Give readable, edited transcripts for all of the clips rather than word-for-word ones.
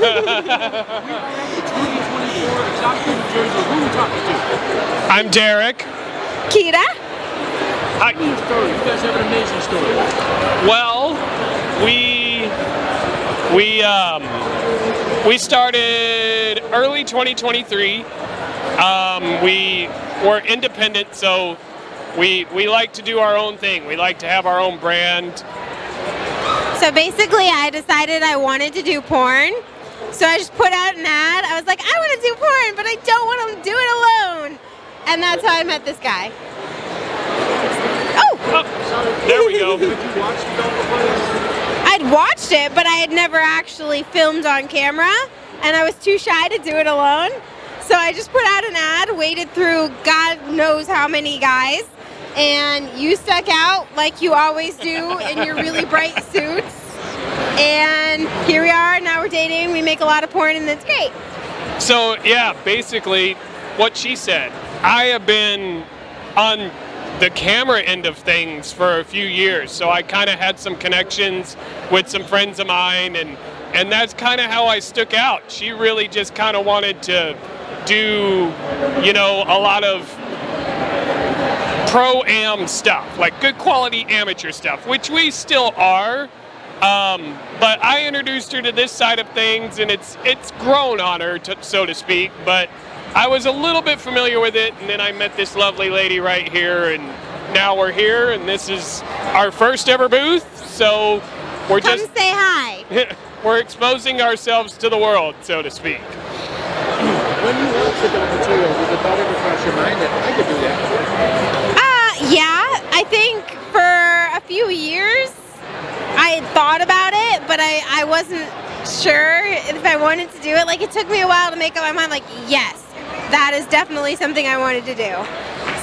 Exxxotica New Jersey. Who are we talking to? I'm Derek. Kira. Hi. Story. You guys have an amazing story. Well, we started early 2023. We were independent, so we like to do our own thing. We like to have our own brand. So basically, I decided I wanted to do porn. So I just put out an ad. I was like, I want to do porn, but I don't want to do it alone. And that's how I met this guy. Oh! There we go. Did you watch the film before this? I'd watched it, but I had never actually filmed on camera, and I was too shy to do it alone. So I just put out an ad, waited through God knows how many guys, and you stuck out like you always do in your really bright suits. And here we are, now we're dating, we make a lot of porn, and that's great. So yeah, basically what she said. I have been on the camera end of things for a few years, so I kind of had some connections with some friends of mine, and that's kind of how I stuck out. She really just kind of wanted to do, a lot of pro-am stuff, like good quality amateur stuff, which we still are. But I introduced her to this side of things, and it's grown on her, so to speak. But I was a little bit familiar with it, and then I met this lovely lady right here, and now we're here, and this is our first ever booth. So we're Come say hi. we're exposing ourselves to the world, so to speak. When you watched the material, did the thought ever cross your mind that I could do that? Yeah, I think for a few years I had thought about it, but I wasn't sure if I wanted to do it. Like, it took me a while to make up my mind, like, yes, that is definitely something I wanted to do.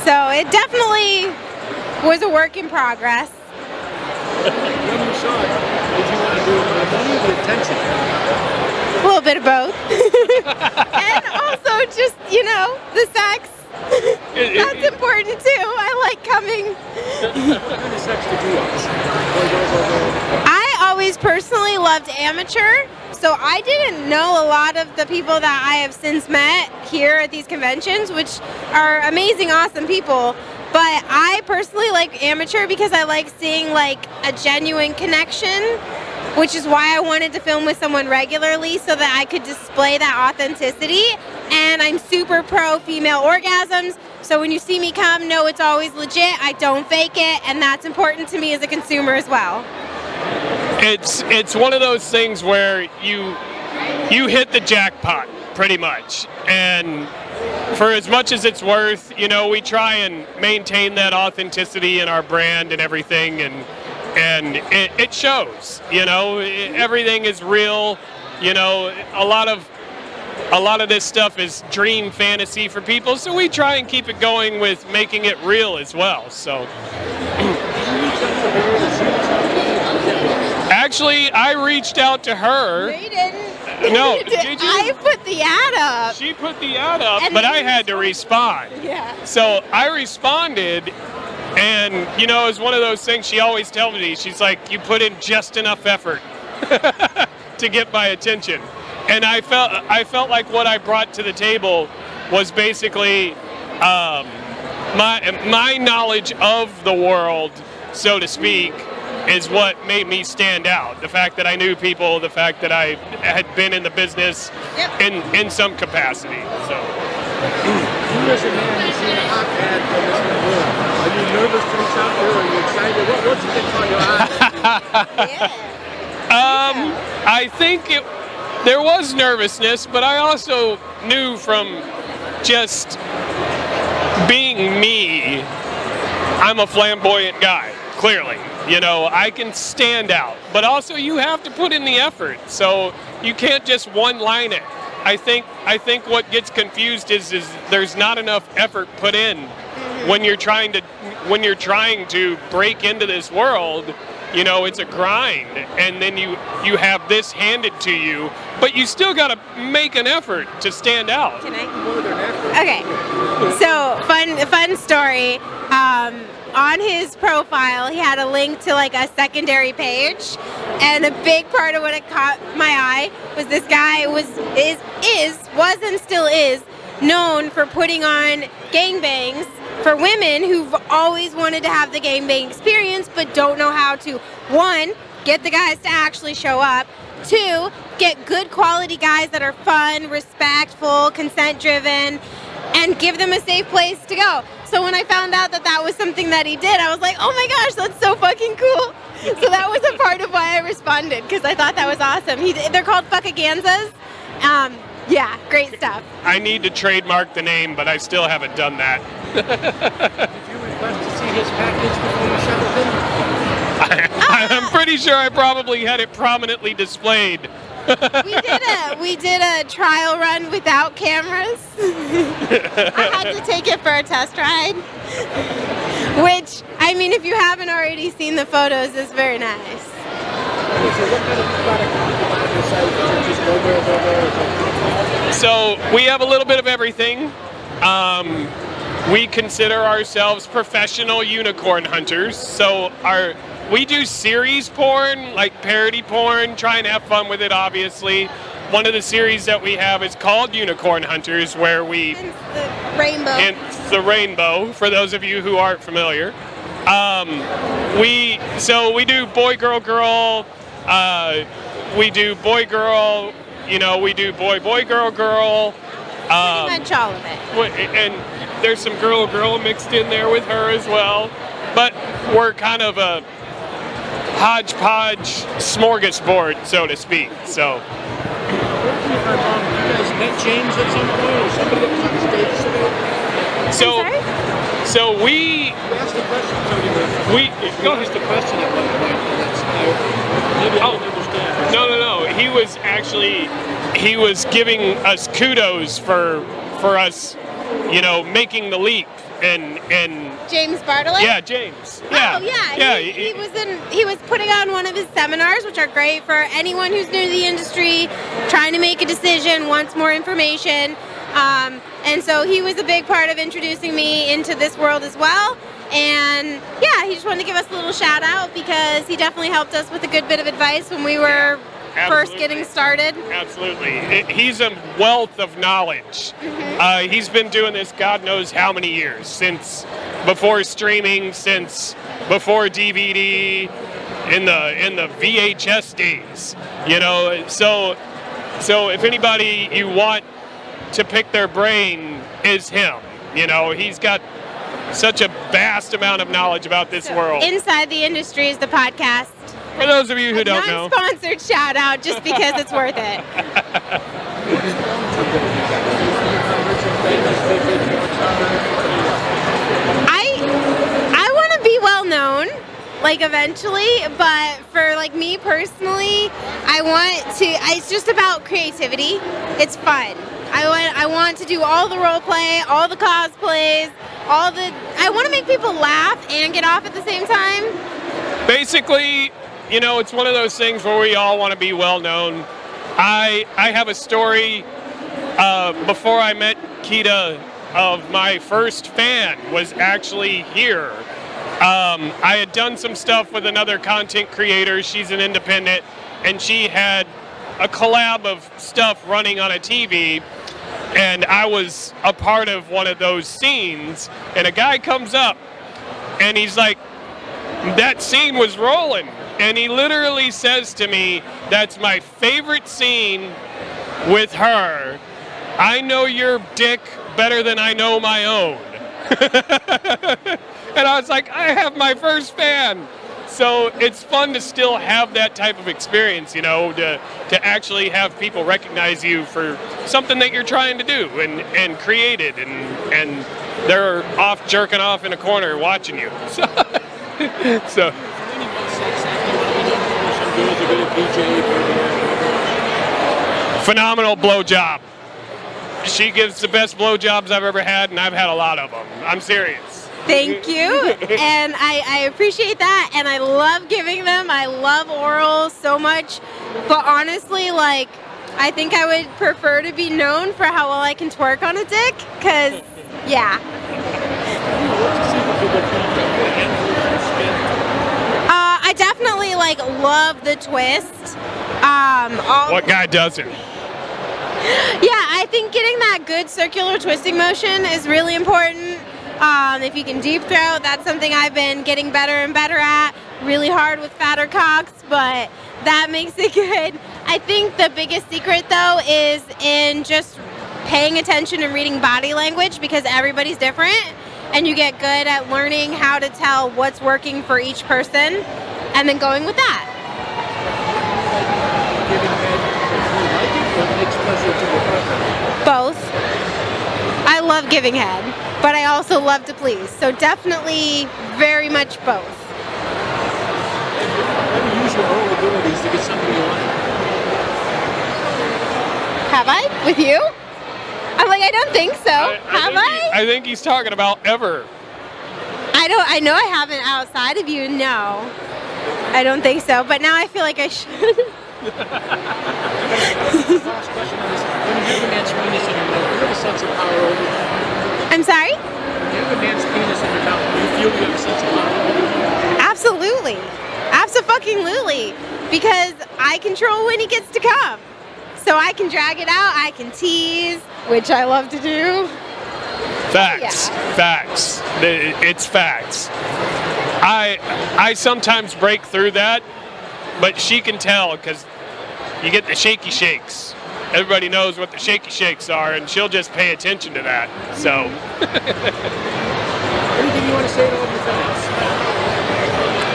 So it definitely was a work in progress. When you saw it, did you want to do money or the attention? A little bit of both. And also just, the sex. That's important too. I like coming. What kind of sex did you watch? I always personally loved amateur, so I didn't know a lot of the people that I have since met here at these conventions, which are amazing, awesome people. But I personally like amateur because I like seeing like a genuine connection, which is why I wanted to film with someone regularly so that I could display that authenticity. And I'm super pro female orgasms, so when you see me come, know it's always legit. I don't fake it, and that's important to me as a consumer as well. It's one of those things where you hit the jackpot pretty much, and for as much as it's worth, we try and maintain that authenticity in our brand and everything, and it shows. Everything is real. A lot of this stuff is dream fantasy for people, so we try and keep it going with making it real as well. So actually, I reached out to her. They didn't. No, did you? I put the ad up. She put the ad up, And but I had to respond. Yeah. So I responded, and it's one of those things she always tells me. She's like, you put in just enough effort to get my attention. And I felt like what I brought to the table was basically my knowledge of the world, so to speak, is what made me stand out. The fact that I knew people, the fact that I had been in the business in some capacity. So. You as a man, you see a hot ad for this world. Are you nervous to reach out to her? Are you excited? What's the thing on your eye? I think there was nervousness, but I also knew from just being me, I'm a flamboyant guy, clearly. I can stand out, but also you have to put in the effort. So you can't just one-line it. I think what gets confused is there's not enough effort put in when you're trying to break into this world you know, it's a grind, and then you have this handed to you, but you still got to make an effort to stand out. Can I? Okay. So fun story. On his profile, he had a link to like a secondary page, and a big part of what it caught my eye was this guy was and still is known for putting on gangbangs for women who've always wanted to have the gangbang experience but don't know how to, one, get the guys to actually show up, two, get good quality guys that are fun, respectful, consent driven, and give them a safe place to go. So when I found out that that was something that he did, I was like, oh my gosh, that's so fucking cool. So that was a part of why I responded, because I thought that was awesome. They're called fuckaganzas. Yeah, great stuff. I need to trademark the name, but I still haven't done that. Did you request to see his package before you shut it in? I'm pretty sure I probably had it prominently displayed. We did a trial run without cameras. I had to take it for a test ride, which, I mean, if you haven't already seen the photos, is very nice. Okay, so what kind of product do you buy on your site? Is it just go? So we have a little bit of everything. We consider ourselves professional unicorn hunters. So we do series porn, like parody porn, try and have fun with it, obviously. One of the series that we have is called Unicorn Hunters, where we... Hence the rainbow. Hence the rainbow, for those of you who aren't familiar. We do boy, girl, girl. We do boy, girl. You know, we do boy, boy, girl, girl. Pretty much all of it. And there's some girl, girl mixed in there with her as well. But we're kind of a hodgepodge smorgasbord, so to speak. So. You guys met James at some point, or somebody that was on stage today? So we. You asked the question. You asked the question at one point. Maybe I didn't understand. No. He was giving us kudos for us, you know, making the leap and. James Bartlett? Yeah, James. Yeah. Oh yeah. He was putting on one of his seminars, which are great for anyone who's new to the industry, trying to make a decision, wants more information. And so he was a big part of introducing me into this world as well. And yeah, he just wanted to give us a little shout out because he definitely helped us with a good bit of advice when we were first getting started. Absolutely. He's a wealth of knowledge. Mm-hmm. He's been doing this God knows how many years, since before streaming, since before DVD, in the VHS days. You know, so if anybody you want to pick their brain is him. You know, he's got such a vast amount of knowledge about this world. Inside the Industry is the podcast. For those of you who don't know. Non-sponsored shout out just because it's worth it. I want to be well known, like eventually, but for like me personally, it's just about creativity. It's fun. I want to do all the role play, all the cosplays, I want to make people laugh and get off at the same time. Basically, you know, it's one of those things where we all want to be well known. I have a story before I met Kita of my first fan was actually here. I had done some stuff with another content creator. She's an independent, and she had a collab of stuff running on a TV, and I was a part of one of those scenes, and a guy comes up and he's like, that scene was rolling, and he literally says to me, that's my favorite scene with her. I know your dick better than I know my own. And I was like, I have my first fan. So it's fun to still have that type of experience, you know, to actually have people recognize you for something that you're trying to do and create it, and they're off jerking off in a corner watching you. So. Phenomenal blowjob. She gives the best blowjobs I've ever had, and I've had a lot of them. I'm serious. Thank you. And I appreciate that. And I love giving them. I love oral so much. But honestly, like, I think I would prefer to be known for how well I can twerk on a dick. Because, yeah. I definitely, like, love the twist. What guy doesn't? Yeah, I think getting that good circular twisting motion is really important. If you can deep throat, that's something I've been getting better and better at. Really hard with fatter cocks, but that makes it good. I think the biggest secret, though, is in just paying attention and reading body language, because everybody's different, and you get good at learning how to tell what's working for each person, and then going with that. Both. I love giving head, but I also love to please. So definitely very much both. How do you use your oral abilities to get something you want? Have I? With you? I'm like, I don't think so. Have I? I think he's talking about ever. I know I haven't outside of you, no. I don't think so, but now I feel like I should. Last question on this. When you have a man's penis in your mouth, do you have a sense of power over it? I'm sorry? When you have a man's penis in your mouth, do you feel you have a sense of power over it? Absolutely. Abso-fucking-lutely. Because I control when he gets to come. So I can drag it out, I can tease, which I love to do. Facts. Yeah. Facts. It's facts. I sometimes break through that, but she can tell because you get the shaky shakes. Everybody knows what the shaky shakes are, and she'll just pay attention to that. So. Anything you want to say to all your fans?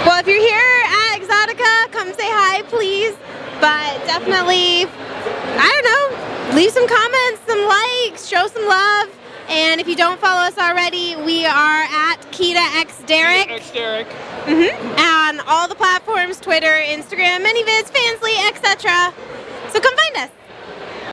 Well, if you're here at Exxxotica, come say hi, please. But definitely, I don't know, leave some comments, some likes, show some love. And if you don't follow us already, we are at KitaXDerek. KitaXDerek. On all the platforms, Twitter, Instagram, ManyVids, Fansly, etc.